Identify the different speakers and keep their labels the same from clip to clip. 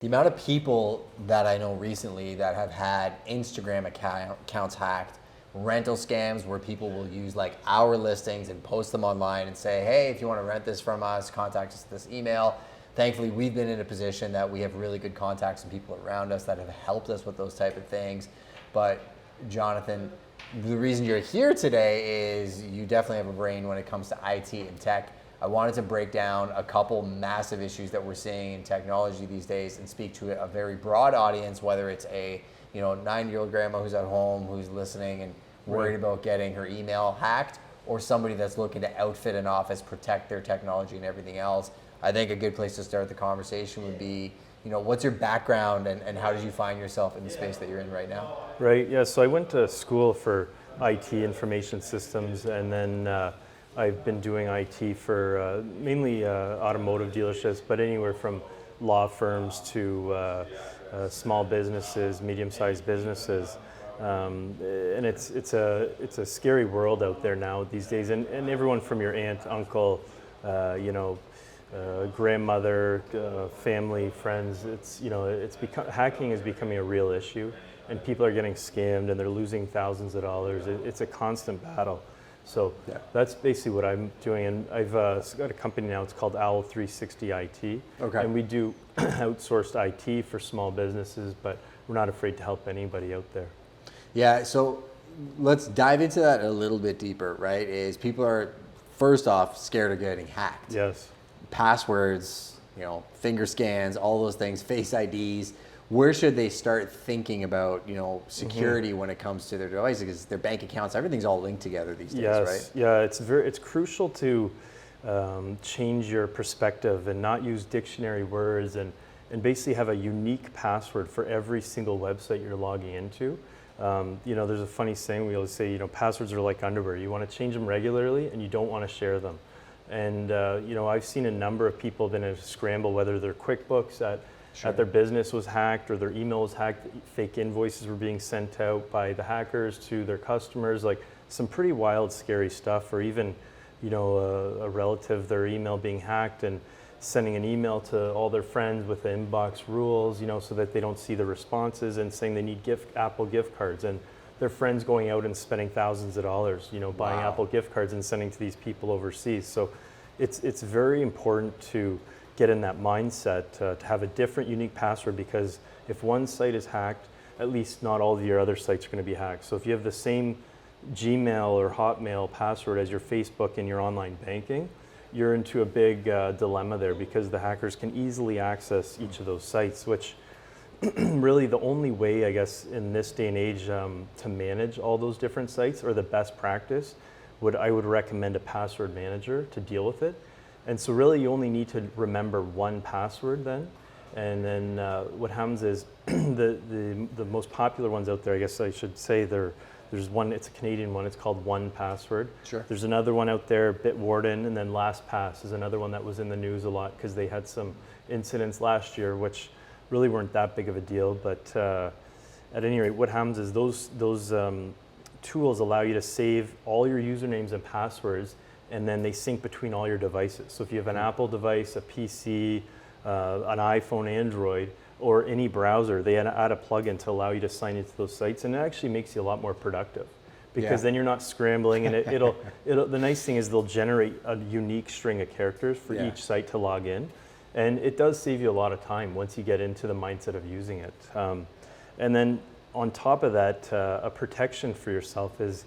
Speaker 1: The amount of people that I know recently that have had Instagram accounts hacked, rental scams where people will use like our listings and post them online and say, hey, if you want to rent this from us, contact us at this email. Thankfully, we've been in a position that we have really good contacts and people around us that have helped us with those type of things. But Jonathan, the reason you're here today is you definitely have a brain when it comes to IT and tech. I wanted to break down a couple massive issues that we're seeing in technology these days and speak to a very broad audience, whether it's a 9-year-old grandma who's at home who's listening and worried about getting her email hacked, or somebody that's looking to outfit an office, protect their technology and everything else. I think a good place to start the conversation would be, what's your background and how did you find yourself in the space that you're in right now?
Speaker 2: Right, yeah, so I went to school for IT, information systems, and then I've been doing IT for mainly automotive dealerships, but anywhere from law firms to small businesses, medium-sized businesses. And it's a scary world out there now these days, and everyone from your aunt, uncle, grandmother, family, friends. Hacking is becoming a real issue, and people are getting scammed and they're losing thousands of dollars. It's a constant battle. So that's basically what I'm doing, and I've got a company now. It's called Owl 360 IT, and we do outsourced IT for small businesses, but we're not afraid to help anybody out there.
Speaker 1: Yeah, so let's dive into that a little bit deeper, right? Is people are, first off, scared of getting hacked.
Speaker 2: Yes.
Speaker 1: Passwords, finger scans, all those things, face IDs. Where should they start thinking about, security when it comes to their devices? Because their bank accounts, everything's all linked together these days, right?
Speaker 2: Yeah, it's crucial to change your perspective and not use dictionary words and basically have a unique password for every single website you're logging into. There's a funny saying we always say, passwords are like underwear. You want to change them regularly and you don't want to share them. And, I've seen a number of people have been in a scramble, whether their QuickBooks at their business was hacked or their email was hacked, fake invoices were being sent out by the hackers to their customers, like some pretty wild, scary stuff, or even, a relative, their email being hacked and sending an email to all their friends with the inbox rules, so that they don't see the responses, and saying they need Apple gift cards, and their friends going out and spending thousands of dollars, buying Apple gift cards and sending to these people overseas. So it's very important to get in that mindset to have a different, unique password, because if one site is hacked, at least not all of your other sites are going to be hacked. So if you have the same Gmail or Hotmail password as your Facebook and your online banking, you're into a big dilemma there, because the hackers can easily access each of those sites, which really the only way, I guess, in this day and age to manage all those different sites, or the best practice, I would recommend a password manager to deal with it. And so really you only need to remember one password then. And then what happens is the most popular ones out there, I guess I should say, there's one, it's a Canadian one, it's called 1Password.
Speaker 1: Sure.
Speaker 2: There's another one out there, Bitwarden, and then LastPass is another one that was in the news a lot because they had some incidents last year which really weren't that big of a deal. But at any rate, what happens is those tools allow you to save all your usernames and passwords, and then they sync between all your devices. So if you have an Apple device, a PC, an iPhone, Android, or any browser, they add a plugin to allow you to sign into those sites, and it actually makes you a lot more productive, because then you're not scrambling, and it'll the nice thing is they'll generate a unique string of characters for each site to log in, and it does save you a lot of time once you get into the mindset of using it. And then on top of that, a protection for yourself is,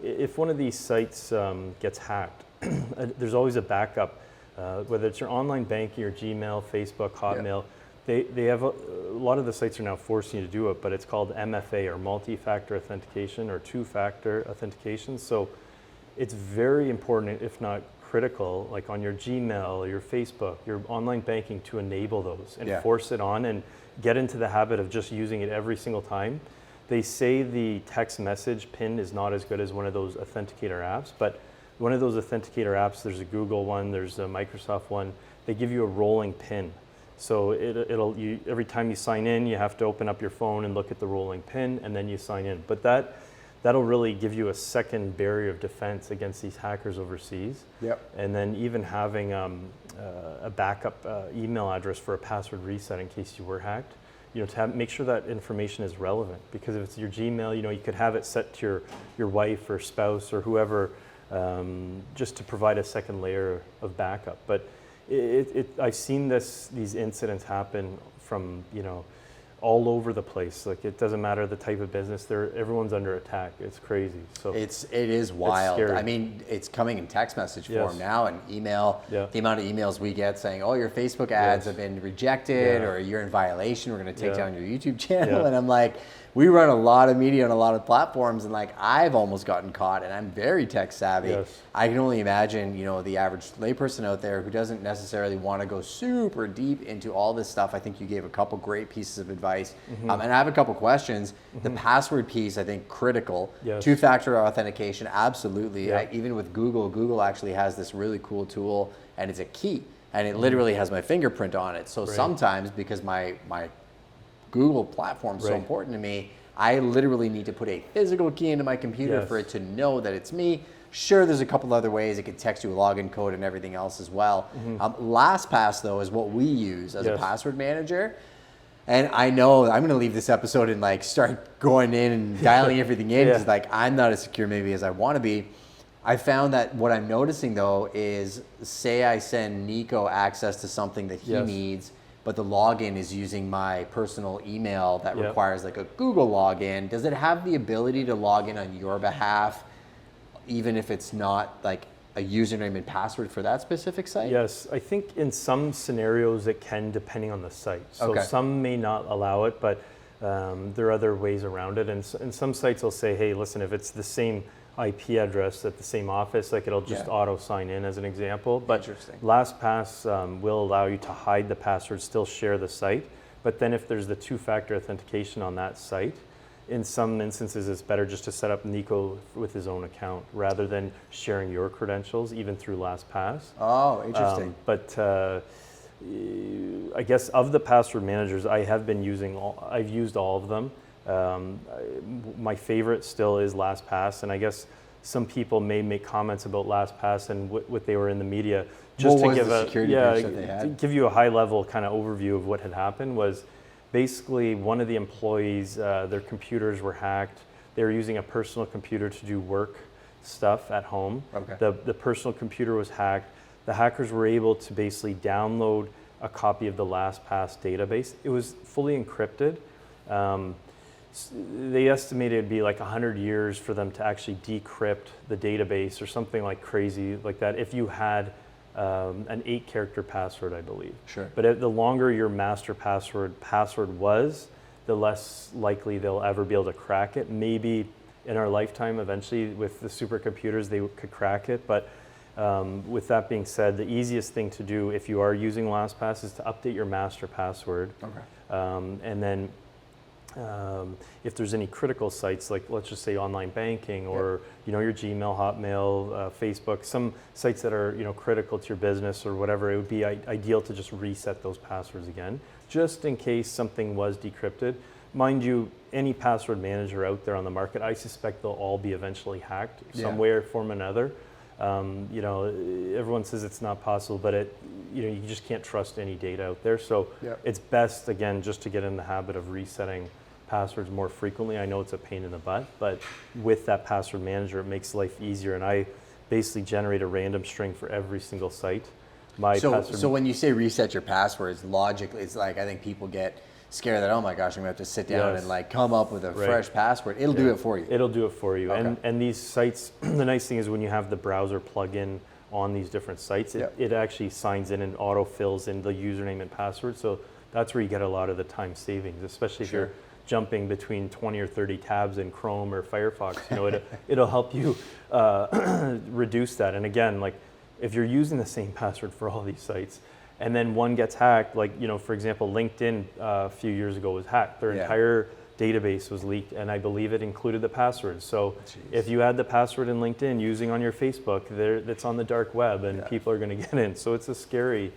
Speaker 2: if one of these sites gets hacked, there's always a backup, whether it's your online banking, your Gmail, Facebook, Hotmail. They have a lot of the sites are now forcing you to do it, but it's called MFA, or multi-factor authentication, or two-factor authentication. So it's very important, if not critical, like on your Gmail, your Facebook, your online banking, to enable those and force it on and get into the habit of just using it every single time. They say the text message PIN is not as good as one of those authenticator apps, but one of those authenticator apps, there's a Google one, there's a Microsoft one, they give you a rolling PIN. So every time you sign in, you have to open up your phone and look at the rolling PIN, and then you sign in. But that'll really give you a second barrier of defense against these hackers overseas.
Speaker 1: Yep.
Speaker 2: And then even having a backup email address for a password reset in case you were hacked. To make sure that information is relevant, because if it's your Gmail, you could have it set to your wife or spouse or whoever, just to provide a second layer of backup. But I've seen these incidents happen from all over the place. Like, it doesn't matter the type of business, everyone's under attack. It's crazy. So
Speaker 1: it is wild.
Speaker 2: It's scary.
Speaker 1: I mean, it's coming in text message form
Speaker 2: Yes.
Speaker 1: now, and email.
Speaker 2: Yeah.
Speaker 1: The amount of emails we get saying, "Oh, your Facebook ads
Speaker 2: Yes.
Speaker 1: have been rejected,"
Speaker 2: Yeah.
Speaker 1: or "You're in violation. We're going to take
Speaker 2: Yeah.
Speaker 1: down your YouTube channel."
Speaker 2: Yeah.
Speaker 1: And I'm like, we run a lot of media on a lot of platforms, and like, I've almost gotten caught, and I'm very tech savvy.
Speaker 2: Yes.
Speaker 1: I can only imagine, the average layperson out there who doesn't necessarily want to go super deep into all this stuff. I think you gave a couple great pieces of advice, and I have a couple questions. The password piece, I think, critical.
Speaker 2: Yes.
Speaker 1: Two-factor authentication, absolutely.
Speaker 2: Yeah.
Speaker 1: Even with Google actually has this really cool tool, and it's a key, and it literally has my fingerprint on it. So sometimes, because my Google platform is so
Speaker 2: Right.
Speaker 1: important to me, I literally need to put a physical key into my computer
Speaker 2: Yes.
Speaker 1: for it to know that it's me. Sure, there's a couple other ways. It could text you a login code and everything else as well. LastPass, though, is what we use as a
Speaker 2: Yes.
Speaker 1: password manager. And I know I'm going to leave this episode and like start going in and dialing everything in, because like, I'm not as secure maybe as I want to be. I found that what I'm noticing, though, is say I send Nico access to something that he
Speaker 2: Yes.
Speaker 1: needs, but the login is using my personal email that
Speaker 2: Yep.
Speaker 1: requires like a Google login. Does it have the ability to log in on your behalf, even if it's not like a username and password for that specific site?
Speaker 2: Yes, I think in some scenarios it can, depending on the site. So
Speaker 1: Okay.
Speaker 2: some may not allow it, but there are other ways around it. And some sites will say, hey, listen, if it's the same IP address at the same office, like, it'll just
Speaker 1: Yeah.
Speaker 2: auto sign in as an example. But
Speaker 1: Interesting.
Speaker 2: LastPass will allow you to hide the password, still share the site. But then if there's the two-factor authentication on that site, in some instances it's better just to set up Nico with his own account rather than sharing your credentials, even through LastPass.
Speaker 1: Oh, interesting.
Speaker 2: But I guess of the password managers, I've used all of them. My favorite still is LastPass, and I guess some people may make comments about LastPass and what they were in the media. Just
Speaker 1: What
Speaker 2: to
Speaker 1: was
Speaker 2: give
Speaker 1: the security breach that they
Speaker 2: to
Speaker 1: had?
Speaker 2: give you a high level kind of overview of what had happened was basically one of the employees, their computers were hacked. They were using a personal computer to do work stuff at home.
Speaker 1: Okay.
Speaker 2: The personal computer was hacked. The hackers were able to basically download a copy of the LastPass database. It was fully encrypted. They estimated it'd be like 100 years for them to actually decrypt the database or something like crazy like that if you had an 8-character password, I believe.
Speaker 1: Sure.
Speaker 2: But the longer your master password was, the less likely they'll ever be able to crack it. Maybe in our lifetime, eventually, with the supercomputers, they could crack it. But with that being said, the easiest thing to do if you are using LastPass is to update your master password.
Speaker 1: Okay.
Speaker 2: And then if there's any critical sites, like let's just say online banking or your Gmail, Hotmail, Facebook, some sites that are critical to your business or whatever, it would be ideal to just reset those passwords again, just in case something was decrypted. Mind you, any password manager out there on the market, I suspect they'll all be eventually hacked some way or form or another. Everyone says it's not possible, but you just can't trust any data out there. So it's best, again, just to get in the habit of resetting passwords more frequently. I know it's a pain in the butt, but with that password manager, it makes life easier. And I basically generate a random string for every single site.
Speaker 1: So when you say reset your passwords, logically, it's like, I think people get scared that, oh my gosh, I'm gonna have to sit down and like come up with a fresh password. It'll do it for you.
Speaker 2: It'll do it for you.
Speaker 1: Okay.
Speaker 2: And these sites, the nice thing is when you have the browser plugin on these different sites, it actually signs in and auto fills in the username and password. So that's where you get a lot of the time savings, especially if you're jumping between 20 or 30 tabs in Chrome or Firefox. It'll help you reduce that. And again, like if you're using the same password for all these sites, and then one gets hacked, like, for example, LinkedIn a few years ago was hacked. Their entire database was leaked, and I believe it included the password. So if you had the password in LinkedIn using on your Facebook, that's on the dark web, and people are going to get in. So it's a scary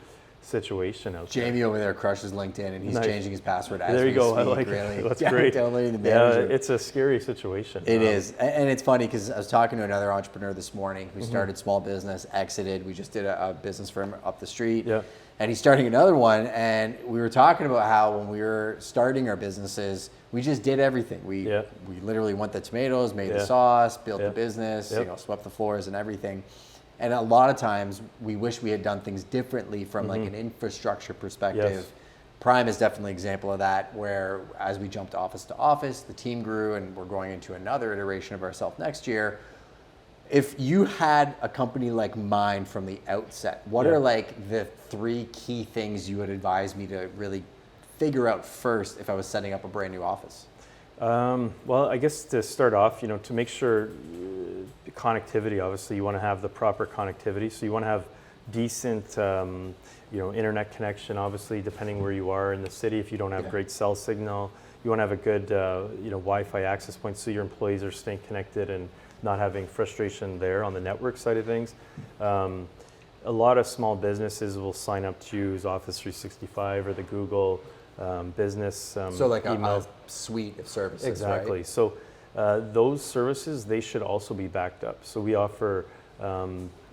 Speaker 2: situation out there.
Speaker 1: Jamie over there crushes LinkedIn, and he's
Speaker 2: Nice.
Speaker 1: changing his password as
Speaker 2: There you
Speaker 1: we
Speaker 2: go.
Speaker 1: speak.
Speaker 2: I like
Speaker 1: really.
Speaker 2: it. That's
Speaker 1: Yeah,
Speaker 2: great.
Speaker 1: totally the
Speaker 2: Yeah,
Speaker 1: manager.
Speaker 2: it's a scary situation.
Speaker 1: It is, and it's funny because I was talking to another entrepreneur this morning
Speaker 2: Mm-hmm.
Speaker 1: who started small business, exited. We just did a business for him up the street,
Speaker 2: Yeah.
Speaker 1: and he's starting another one. And we were talking about how when we were starting our businesses, we just did everything. We literally went the tomatoes, made the sauce, built the business, swept the floors and everything. And a lot of times we wish we had done things differently from like an infrastructure perspective.
Speaker 2: Yes.
Speaker 1: Prime is definitely an example of that, where as we jumped office to office, the team grew, and we're going into another iteration of ourselves next year. If you had a company like mine from the outset, what are like the 3 key things you would advise me to really figure out first if I was setting up a brand new office?
Speaker 2: Well, I guess to start off, to make sure connectivity, obviously you want to have the proper connectivity. So you want to have decent, internet connection, obviously, depending where you are in the city. If you don't have great cell signal, you want to have a good, Wi-Fi access point so your employees are staying connected and not having frustration there on the network side of things. A lot of small businesses will sign up to use Office 365 or the Google business
Speaker 1: So like
Speaker 2: email.
Speaker 1: a suite of services,
Speaker 2: Exactly.
Speaker 1: right?
Speaker 2: So those services, they should also be backed up. So we offer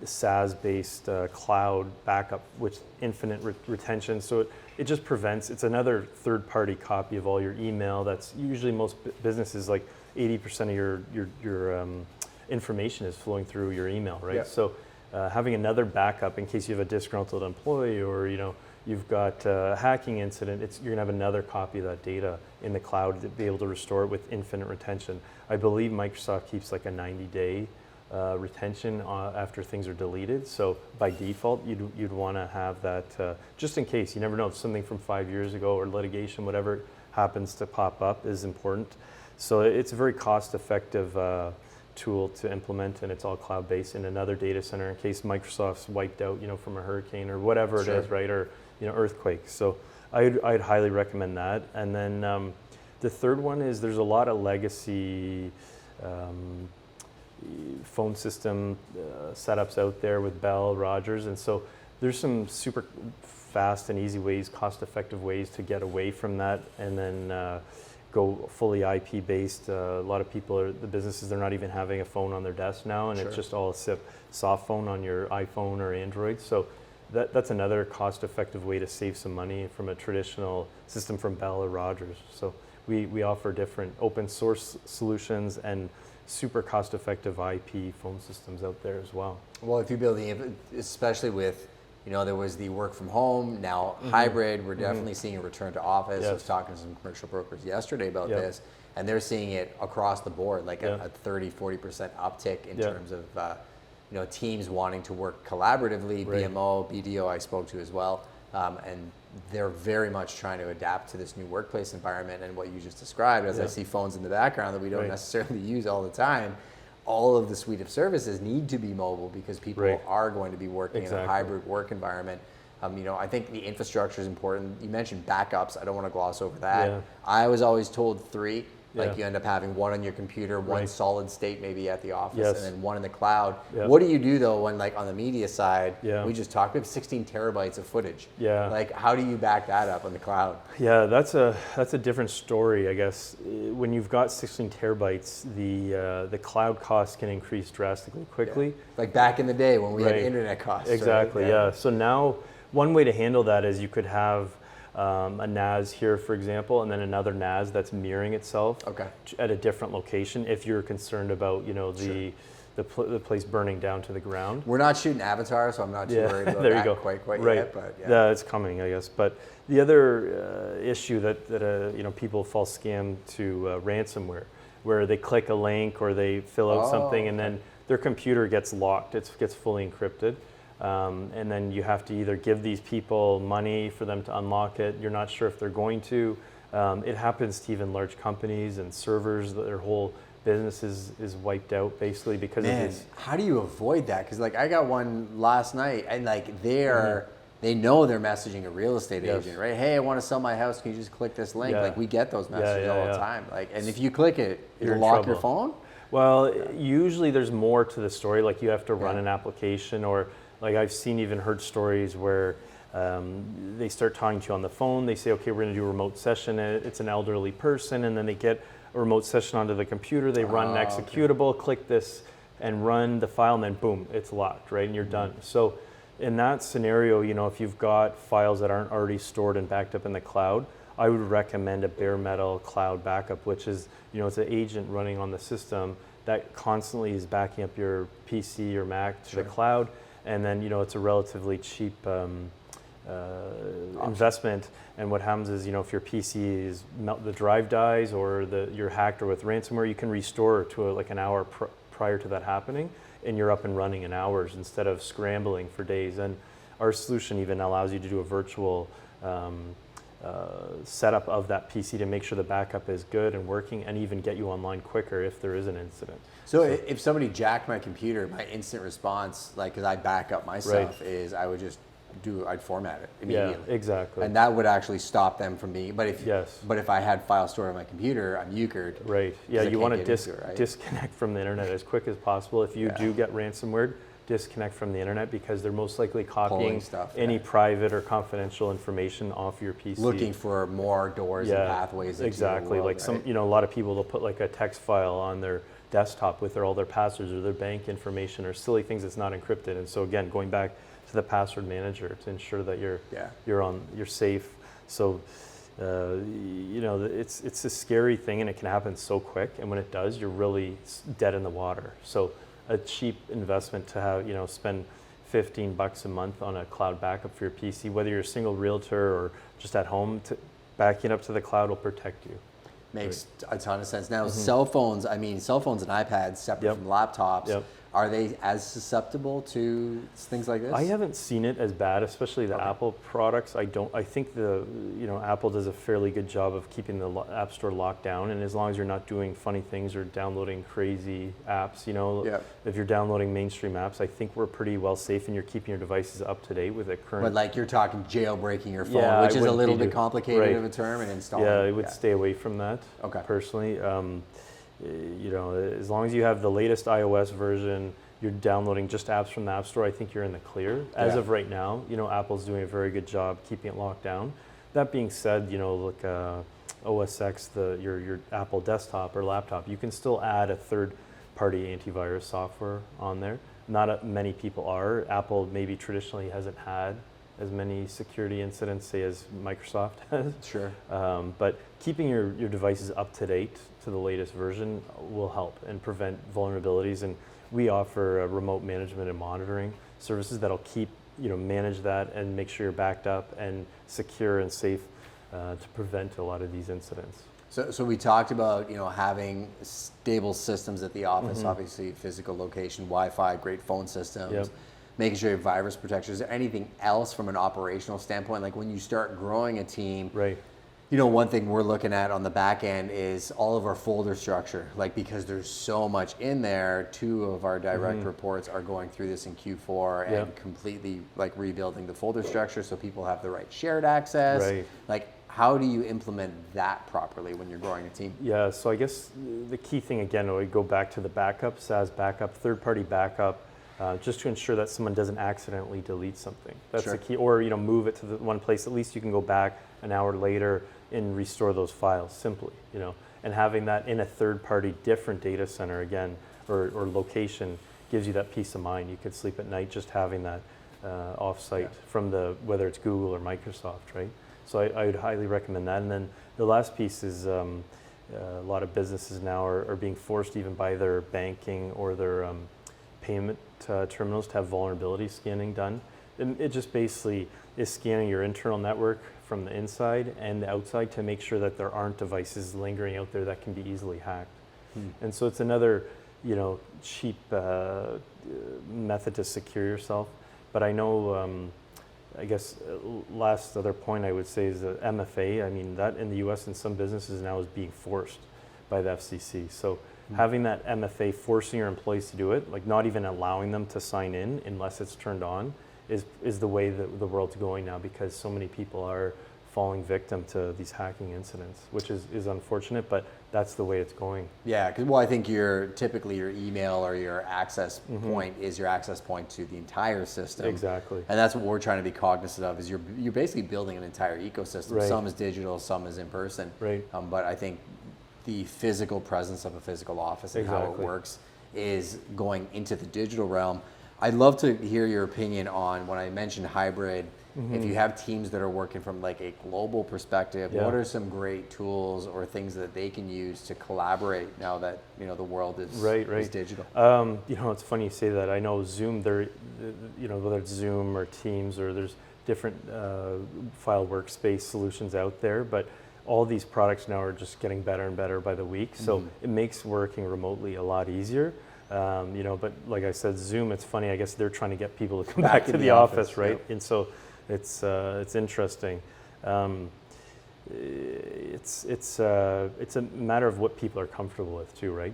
Speaker 2: SaaS-based cloud backup with infinite retention. So it just prevents, it's another third-party copy of all your email. That's usually most businesses, like 80% of your information is flowing through your email, right?
Speaker 1: Yeah.
Speaker 2: So having another backup in case you have a disgruntled employee or you've got a hacking incident, you're gonna have another copy of that data in the cloud to be able to restore it with infinite retention. I believe Microsoft keeps like a 90-day retention after things are deleted. So by default, you'd want to have that just in case. You never know, something from 5 years ago or litigation, whatever happens to pop up is important. So it's a very cost-effective tool to implement, and it's all cloud-based in another data center in case Microsoft's wiped out, from a hurricane or whatever it is, right? Or earthquake. So I'd highly recommend that. And then the third one is there's a lot of legacy phone system setups out there with Bell, Rogers, and so there's some super fast and easy ways, cost-effective ways to get away from that, and then go fully IP-based. A lot of people the businesses, they're not even having a phone on their desk now, and it's just all a soft phone on your iPhone or Android. So that's another cost-effective way to save some money from a traditional system from Bell or Rogers. So we offer different open source solutions and super cost-effective IP phone systems out there as well.
Speaker 1: Well, if you build especially with, there was the work from home, now hybrid, we're definitely seeing a return to office.
Speaker 2: Yes.
Speaker 1: I was talking to some commercial brokers yesterday about this, and they're seeing it across the board, like a 30-40% uptick in terms of teams wanting to work collaboratively. BMO, BDO I spoke to as well, and they're very much trying to adapt to this new workplace environment. And what you just described, as I see phones in the background that we don't necessarily use all the time, all of the suite of services need to be mobile because people are going to be working in a hybrid work environment. I think the infrastructure is important. You mentioned backups. I don't want to gloss over that.
Speaker 2: Yeah.
Speaker 1: I was always told 3. Like you end up having one on your computer, one solid state maybe at the office, and then one in the cloud. What do you do though when, like, on the media side, we just talked, we have 16 terabytes of footage. Like, how do you back that up on the cloud?
Speaker 2: Yeah, that's a different story, I guess. When you've got 16 terabytes, the cloud cost can increase drastically quickly.
Speaker 1: Like back in the day when we had internet costs.
Speaker 2: Exactly.
Speaker 1: Right?
Speaker 2: So now one way to handle that is you could have a NAS here, for example, and then another NAS that's mirroring itself at a different location if you're concerned about, the place burning down to the ground.
Speaker 1: We're not shooting Avatar, so I'm not too worried about that quite yet. But
Speaker 2: yeah, it's coming, I guess. But the other issue that people fall scam to ransomware, where they click a link or they fill out something and then their computer gets locked. It gets fully encrypted. And then you have to either give these people money for them to unlock it. You're not sure if they're going to. It happens to even large companies and servers. Their whole business is wiped out basically because of this.
Speaker 1: How do you avoid that? Because I got one last night, and they know they're messaging a real estate agent, right? Hey, I want to sell my house. Can you just click this link? Like, we get those messages all the time. And if you click it, it'll lock your phone?
Speaker 2: Well, usually there's more to the story. Like, you have to run an application, or like I've even heard stories where They start talking to you on the phone. They say, okay, we're going to do a remote session. It's an elderly person, and then they get a remote session onto the computer. They run an executable, click this, and run the file, and then boom, it's locked, right? And you're done. So in that scenario, if you've got files that aren't already stored and backed up in the cloud, I would recommend a bare metal cloud backup, which is, it's an agent running on the system that constantly is backing up your PC or Mac to the cloud. And then, it's a relatively cheap investment. And what happens is, if your PC is the drive dies or you're hacked or with ransomware, you can restore to like an hour prior to that happening, and you're up and running in hours instead of scrambling for days. And our solution even allows you to do a virtual setup of that PC to make sure the backup is good and working, and even get you online quicker if there is an incident.
Speaker 1: So if somebody jacked my computer, my instant response, like, because I back up my stuff, is I'd format it immediately.
Speaker 2: Yeah, exactly.
Speaker 1: And that would actually stop them from being, but if I had files stored on my computer, I'm euchred.
Speaker 2: Right, yeah, you want to disconnect from the internet as quick as possible. If you do get ransomware, disconnect from the internet, because they're most likely copying any private or confidential information off your PC.
Speaker 1: Looking for more doors and pathways.
Speaker 2: Exactly. Like a lot of people will put like a text file on their desktop with all their passwords or their bank information or silly things that's not encrypted. And so again, going back to the password manager to ensure that you're safe. So it's a scary thing, and it can happen so quick. And when it does, you're really dead in the water. So a cheap investment to have, spend $15 a month on a cloud backup for your PC, whether you're a single realtor or just at home, backing up to the cloud will protect you.
Speaker 1: Makes a ton of sense. Now, cell phones and iPads, separate from laptops, are they as susceptible to things like this?
Speaker 2: I haven't seen it as bad, especially the Apple products. I think Apple does a fairly good job of keeping the App Store locked down, and as long as you're not doing funny things or downloading crazy apps, if you're downloading mainstream apps, I think we're pretty well safe, and you're keeping your devices up to date with the current.
Speaker 1: But like you're talking jailbreaking your phone, which is a little bit complicated of a term, and installing.
Speaker 2: Yeah, I would stay away from that. Personally. As long as you have the latest iOS version, you're downloading just apps from the App Store, I think you're in the clear. As of right now, Apple's doing a very good job keeping it locked down. That being said, like OS X, your Apple desktop or laptop, you can still add a third-party antivirus software on there. Not many people are. Apple maybe traditionally hasn't had as many security incidents, say, as Microsoft has.
Speaker 1: Sure.
Speaker 2: But keeping your devices up to date to the latest version will help and prevent vulnerabilities. And we offer remote management and monitoring services that'll manage that and make sure you're backed up and secure and safe to prevent a lot of these incidents.
Speaker 1: So we talked about having stable systems at the office, obviously physical location, Wi-Fi, great phone systems. Making sure you have virus protection. Is there anything else from an operational standpoint? Like when you start growing a team, one thing we're looking at on the back end is all of our folder structure. Like, because there's so much in there, 2 of our direct reports are going through this in Q4 and completely like rebuilding the folder structure so people have the right shared access. Like, how do you implement that properly when you're growing a team?
Speaker 2: Yeah, so I guess the key thing, again, we go back to the backup, SaaS backup, third-party backup, just to ensure that someone doesn't accidentally delete something. That's the key. Or move it to the one place. At least you can go back an hour later and restore those files simply. And having that in a third-party different data center again or location gives you that peace of mind. You could sleep at night just having that off-site from whether it's Google or Microsoft, right? So I would highly recommend that. And then the last piece is a lot of businesses now are being forced even by their banking or their payment terminals to have vulnerability scanning done. And it just basically is scanning your internal network from the inside and the outside to make sure that there aren't devices lingering out there that can be easily hacked. And so it's another, cheap method to secure yourself. But I know, I guess last other point I would say is the MFA. I mean, that in the US in some businesses now is being forced by the FCC. So having that MFA, forcing your employees to do it, like not even allowing them to sign in unless it's turned on, is the way that the world's going now, because so many people are falling victim to these hacking incidents, which is unfortunate, but that's the way it's going.
Speaker 1: Yeah, because I think typically your email or your access point is your access point to the entire system.
Speaker 2: Exactly.
Speaker 1: And that's what we're trying to be cognizant of, is you're basically building an entire ecosystem.
Speaker 2: Right.
Speaker 1: Some is digital, some is in person.
Speaker 2: Right.
Speaker 1: But I think the physical presence of a physical office and how it works is going into the digital realm. I'd love to hear your opinion on, when I mentioned hybrid, if you have teams that are working from like a global perspective, what are some great tools or things that they can use to collaborate now that the world is digital?
Speaker 2: It's funny you say that. I know Zoom, whether it's Zoom or Teams, or there's different file workspace solutions out there, but all these products now are just getting better and better by the week. So it makes working remotely a lot easier. But like I said, Zoom, it's funny, I guess they're trying to get people to come back to the office, right? Yep. And so it's interesting. It's a matter of what people are comfortable with too, right?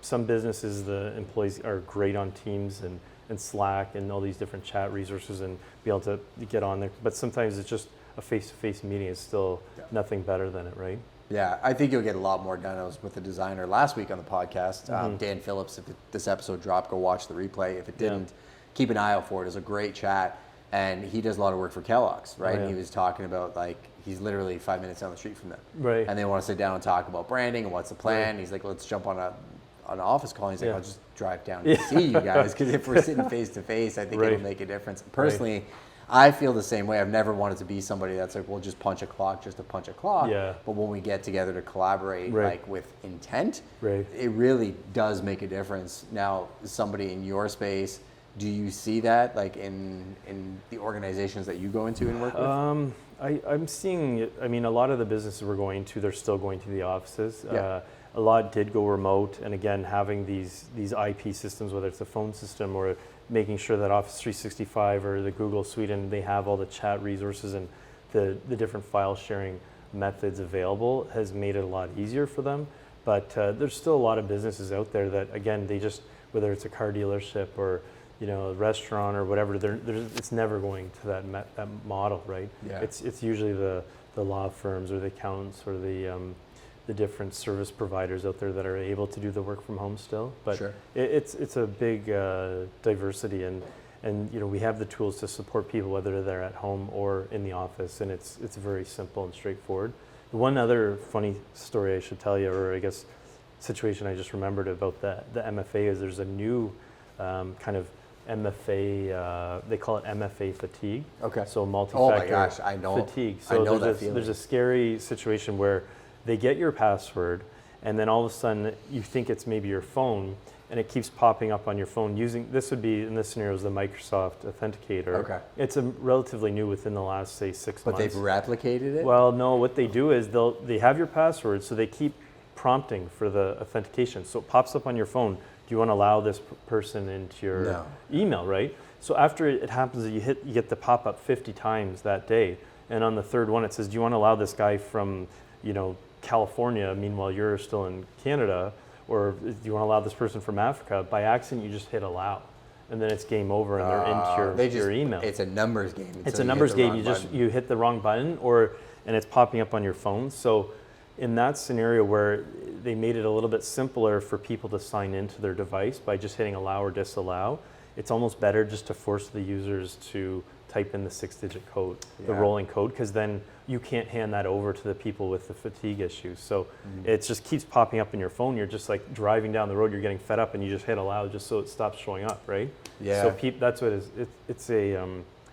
Speaker 2: Some businesses, the employees are great on Teams and Slack and all these different chat resources and be able to get on there. But sometimes it's just a face-to-face meeting is still nothing better than it, right?
Speaker 1: Yeah, I think you'll get a lot more done. I was with the designer last week on the podcast, Dan Phillips. If this episode dropped, go watch the replay. If it didn't, keep an eye out for it. It was a great chat. And he does a lot of work for Kellogg's, right? And he was talking about, like, he's literally 5 minutes down the street from them.
Speaker 2: Right.
Speaker 1: And they want to sit down and talk about branding and what's the plan. Right. He's like, let's jump on an office call. He's like, I'll just drive down to see you guys. Because if we're sitting face to face, I think it'll make a difference. Personally, I feel the same way. I've never wanted to be somebody that's like, well, just punch a clock just to punch a clock. Yeah. But when we get together to collaborate, like with intent, it really does make a difference. Now, somebody in your space, do you see that like in the organizations that you go into and work with?
Speaker 2: I'm seeing it. I mean, a lot of the businesses we're going to, they're still going to the offices. A lot did go remote, and again, having these IP systems, whether it's a phone system or making sure that Office 365 or the Google Suite, and they have all the chat resources and the different file sharing methods available, has made it a lot easier for them. But there's still a lot of businesses out there that, again, they just, whether it's a car dealership or a restaurant or whatever, it's never going to that model, right? Yeah. It's usually the law firms or the accountants or the different service providers out there that are able to do the work from home still. But it's a big diversity, and we have the tools to support people whether they're at home or in the office, and it's very simple and straightforward. One other funny story I should tell you, or I guess situation I just remembered about the MFA, is there's a new kind of MFA, they call it MFA fatigue. Okay. So multi-factor
Speaker 1: oh my gosh, I know.
Speaker 2: Fatigue. So
Speaker 1: I know
Speaker 2: there's a scary situation where they get your password, and then all of a sudden you think it's maybe your phone, and it keeps popping up on your phone using, this would be, in this scenario, is the Microsoft Authenticator. Okay. It's relatively new within the last, say, 6 months.
Speaker 1: But they've replicated it?
Speaker 2: Well, no, what they do is they have your password, so they keep prompting for the authentication. So it pops up on your phone. Do you want to allow this person into your email, right? So after it happens, you get the pop-up 50 times that day, and on the third one it says, do you want to allow this guy from, California, meanwhile you're still in Canada, or do you want to allow this person from Africa? By accident, you just hit allow, and then it's game over, and they're into your email.
Speaker 1: It's a numbers game.
Speaker 2: It's a numbers game. You hit the wrong button, and it's popping up on your phone. So in that scenario where they made it a little bit simpler for people to sign into their device by just hitting allow or disallow, it's almost better just to force the users to type in the 6-digit code, the rolling code, because then you can't hand that over to the people with the fatigue issues. So it just keeps popping up in your phone. You're just like driving down the road, you're getting fed up, and you just hit allow just so it stops showing up, right? Yeah. So that's what it is.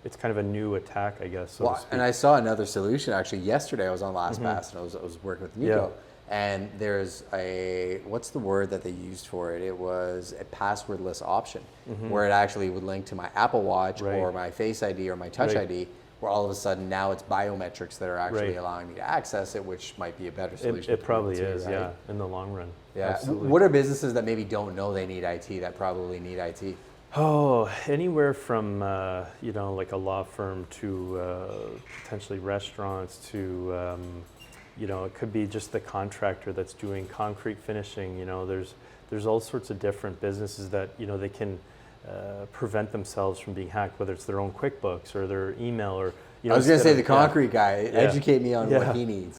Speaker 2: It's kind of a new attack, I guess. So
Speaker 1: and I saw another solution actually yesterday. I was on LastPass and I was working with Nico, and there's what's the word that they used for it? It was a passwordless option, where it actually would link to my Apple Watch or my Face ID or my Touch ID, where all of a sudden now it's biometrics that are actually allowing me to access it, which might be a better solution.
Speaker 2: It probably is, right? In the long run.
Speaker 1: Yeah. Absolutely. What are businesses that maybe don't know they need IT that probably need IT?
Speaker 2: Oh, anywhere from like a law firm to potentially restaurants to it could be just the contractor that's doing concrete finishing. There's all sorts of different businesses that they can prevent themselves from being hacked, whether it's their own QuickBooks or their email or
Speaker 1: I was going to say
Speaker 2: instead
Speaker 1: the
Speaker 2: of-
Speaker 1: concrete guy. Educate me on
Speaker 2: Yeah.
Speaker 1: what he needs.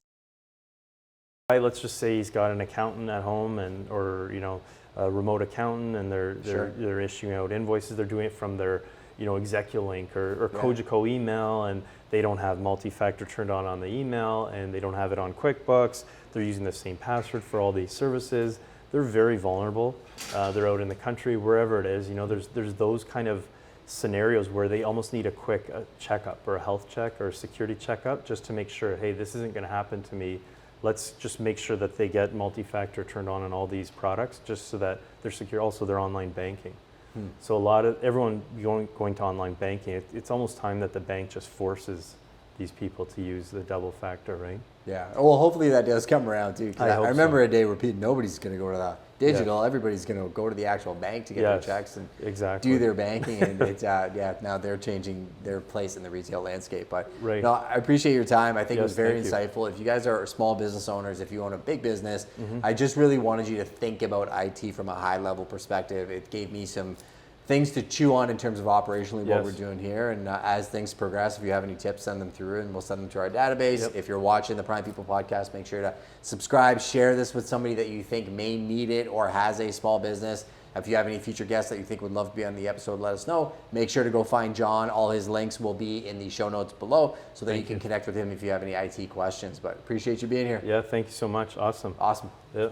Speaker 2: Let's just say he's got an accountant at home or a remote accountant, and they're issuing out invoices. They're doing it from their ExecuLink or Cogeco email, and they don't have multi-factor turned on the email, and they don't have it on QuickBooks. They're using the same password for all these services. They're very vulnerable. They're out in the country, wherever it is. There's those kind of scenarios where they almost need a quick checkup or a health check or a security checkup just to make sure, hey, this isn't going to happen to me. Let's just make sure that they get multi-factor turned on all these products just so that they're secure. Also, their online banking. So everyone going to online banking, it's almost time that the bank just forces these people to use the double factor, right?
Speaker 1: Yeah. Well, hopefully that does come around too. 'Cause I remember
Speaker 2: so.
Speaker 1: a day where nobody's going to go to the digital. Yeah. Everybody's going to go to the actual bank to get their checks and do their banking. And it's now they're changing their place in the retail landscape. But no, I appreciate your time. I think it was very insightful. If you guys are small business owners, if you own a big business, I just really wanted you to think about IT from a high level perspective. It gave me some things to chew on in terms of operationally what we're doing here. And as things progress, if you have any tips, send them through and we'll send them to our database. If you're watching the Prime People podcast, make sure to subscribe, share this with somebody that you think may need it or has a small business. If you have any future guests that you think would love to be on the episode, let us know. Make sure to go find John. All his links will be in the show notes below so that you can connect with him if you have any IT questions. But appreciate you being here.
Speaker 2: Yeah, thank you so much. Awesome.
Speaker 1: Awesome.
Speaker 2: Yeah.